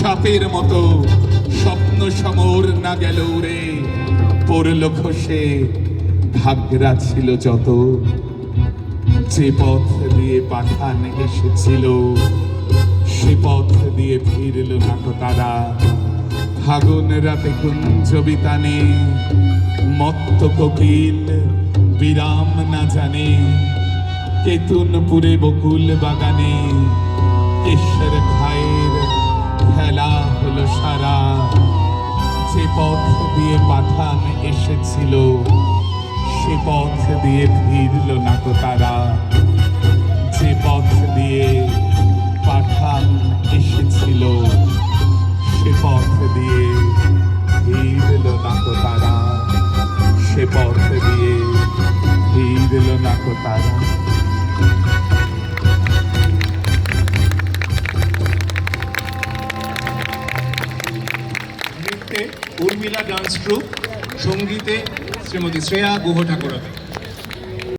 সাপের মতো স্বপ্ন সমর না গেল রে, পড়ল খসে ঘাগরা ছিল যত। যে পথ দিয়ে পাঠান এসেছিল সে পথ দিয়ে ফিরল না তো তারা। ফাগুন রাতে কুঞ্জবিতানে মত্ত কোকিল বিরাম না জানে। কেতুনপুরে বকুল বাগানে কেশর ঘায়ের খেলা হলো সারা। যে পথ দিয়ে পাঠান এসেছিল সে পথ দিয়ে ফিরল না তো তারা। যে পথ দিয়ে পাঠান এসেছিল সে পথ দিয়ে ফিরল না তো তারা। সে পথ দিয়ে ফিরল না তো তারা। নৃত্যে উর্মিলা ডান্স গ্রুপ, সঙ্গীতে শ্রীমতী শ্রেয়া গুহ ঠাকুর।